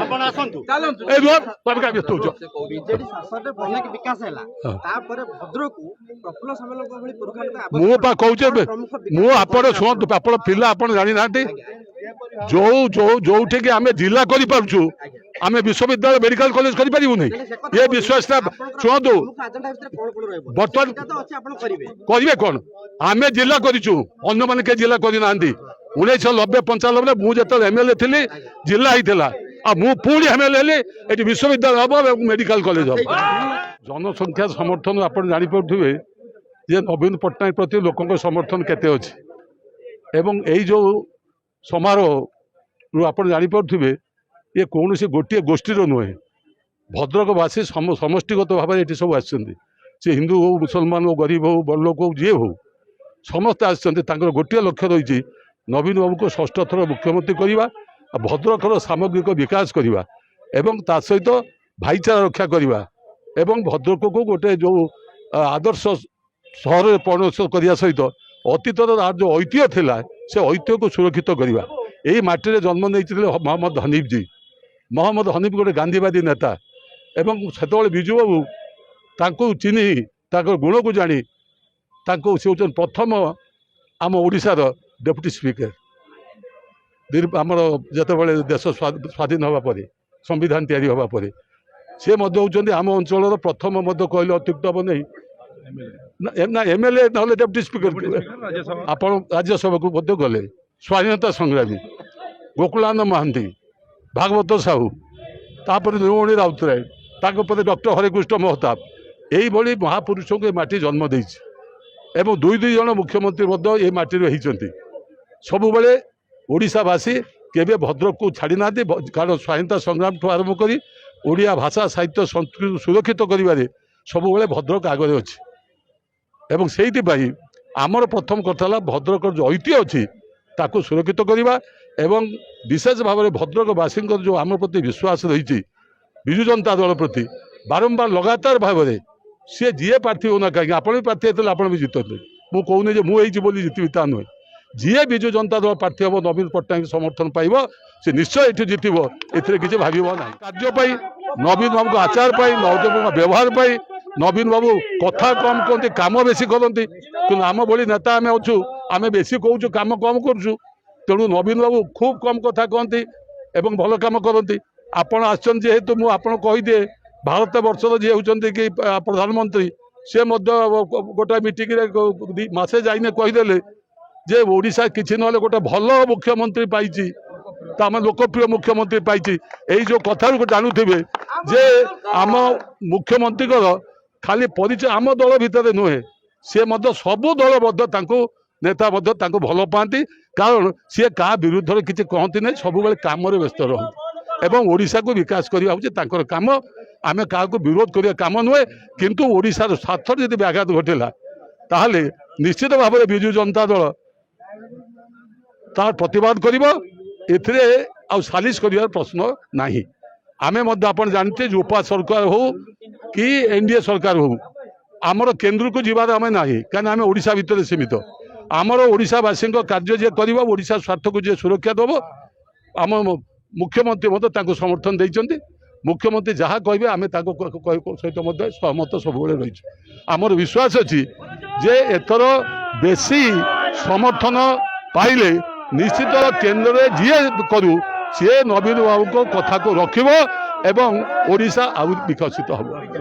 ଆପଣ ଆସନ୍ତୁ ଏ ରୁହ ତମେ କାଇଁ ବ୍ୟସ୍ତ ହଉଛ? ବିଜେଡି ଶାସନରେ ଅନେକ ବିକାଶ ହେଲା ତାପରେ ଭଦ୍ରକକୁ ପ୍ରଫୁଲ୍ଲ ସାମଲଙ୍କ ଭଳି ପୁରୁଖାଙ୍କ ମୁଁ ପା କହୁଛି ମୁଁ ଆପଣ ଶୁଣନ୍ତୁ ଆପଣ ପିଲା ଆପଣ ଜାଣିନାହାନ୍ତି ଯୋଉଠିକି ଆମେ ଜିଲ୍ଲା କରିପାରୁଛୁ ଆମେ ବିଶ୍ୱବିଦ୍ୟାଳୟ ମେଡିକାଲ କଲେଜ କରିପାରିବୁନି ଏ ବିଶ୍ୱାସଟା ଶୁଣନ୍ତୁ ବର୍ତ୍ତମାନ କରିବେ କଣ ଆମେ ଜିଲ୍ଲା କରିଛୁ ଅନ୍ୟମାନେ କେହି ଜିଲ୍ଲା କରିନାହାନ୍ତି 1990-95 ମୁଁ ଯେତେବେଳେ ଏମଏଲଏ ଥିଲି ଜିଲ୍ଲା ହେଇଥିଲା ଆଉ ମୁଁ ପୁଣି ଏମଏଲଏ ହେଲି ଏଠି ବିଶ୍ୱବିଦ୍ୟାଳୟ ହବ ଏବଂ ମେଡିକାଲ କଲେଜ ହବ जनसंख्या समर्थन आप जापे जे नवीन पट्टनायक प्रति लोकों समर्थन केते अछि एवं यही जो समारोह आप जापे ये कौन सी गोटे गोष्ठी नुहे भद्रकवासी समष्टिगत भाव ये सब आसे हिंदू हो मुसलमान हो गरीब हो बड़ लोक हो जी हो समस्ते आसर गोटे लक्ष्य रही नवीन बाबू को षष्ठ थर मुख्यमंत्री करवा भद्रकर सामग्रिक विकास करवा एवं ता सहित भाईचारा रक्षा करवा एवं भद्रक को गोटे जो आदर्श सहर परिणत करने सहित अतीतर जो ऐतिह्य थिला से ऐतिह्य को सुरक्षित करवा यही माटी जन्म नहीं मोहम्मद हनीफ जी मोहम्मद हनीफ गोटे गांधीवादी नेता एवं से विजु बाबू तांको चिन्ह गुण को जानी से प्रथम आम ओडिशार डेप्यूटी स्पीकर आमर जिते देश स्वाधीन हवा पर संविधान तैयारी हवा पर सी होती आम अंचल प्रथम कहले अत्युक्त हम नहीं ना एमएलए ना डेप्यूटी स्पीकर आप राज्यसभा को गले स्वाधीनता संग्रामी गोकुलानंद महांती भागवत साहू तापर नीलमणि राउतराय डॉक्टर हरिकृष्ण महताब यही महापुरुषों को माटी जन्म देती एवं दुई जन मुख्यमंत्री ये माटी होती सब बेले ओडिशावासी केबे भद्रक को छाड़ी ना कारण स्वाधीनता संग्राम ठूँ आरंभ कर ओडिया भाषा साहित्य संस्कृति सुरक्षित करिबारे सब बेले भद्रक आगे अच्छी एवं से आमर प्रथम कथा भद्रक जो ऐतिह्य अच्छी ताकू सुरक्षित करवा एवं विशेष भाव में भद्रकवासी जो आम प्रति विश्वास रही विजु जनता दल प्रति बारंबार लगातार भाव में सी जी प्रार्थी होना कहीं आप भी प्रार्थी होते आप भी जितते मुझे कहूनी मुझे बोली जितबी ता नुहे जी विजु जनता दल प्रार्थी हम नवीन पट्टनायक समर्थन पाइब से निश्चय ये जितब ए किसी भाव ना कार्यपाई नवीन बाबू आचार पाई नवीन व्यवहार पाई नवीन बाबू कथा कम कहते कम बेसी करती कि आम भली नेता आम अच्छु आम बेसी कहूँ कम कम करूँ तेणु नवीन बाबू खूब कम कथा कहती एवं भल कम करती आपण आसतु मुझे कहीदे भारत वर्षर जी होती कि प्रधानमंत्री सी गोटे मीटिंग मसे जाइने कहीदे जे ओडिशा किसी ना गोटे भल मुख्यमंत्री पाई आम लोकप्रिय मुख्यमंत्री पाई यही जो कथा जानूे जे आम मुख्यमंत्री खाली परिचय आम दल भितर नुहे सी सबू दल नेता भल पाती कारण सी क्या विरुद्ध किसी कहती ना सब कम व्यस्त रहती एवं ओडिशा को विकास करवा हूँ कम आम क्या विरोध करवा कम नुहे किंतु ओडिशार स्वार्थ यदि व्याघात घटला ताहले निश्चित भाव में विजु जनता दल तार प्रतिवाद कर सालिश कर प्रश्न नहीं आम आप जानते उपा सरकार हो कि एनडीए सरकार हो आमर केन्द्र को जीवार आम ना कहीं आम ओडिशा भितर सीमित आमर ओडिशावासी कार्य जी कर ओडिशा स्वार्थ को जी सुरक्षा दब आम मुख्यमंत्री समर्थन देते मुख्यमंत्री जहाँ कहे आम सहित सहमत सब रही आमर विश्वास अच्छी जे एथर बेसी समर्थन पाइले निश्चित केन्द्र में जी करू सी नवीन बाबू को कथा को रखिब एवं ओडिशा आउ विकसित हम।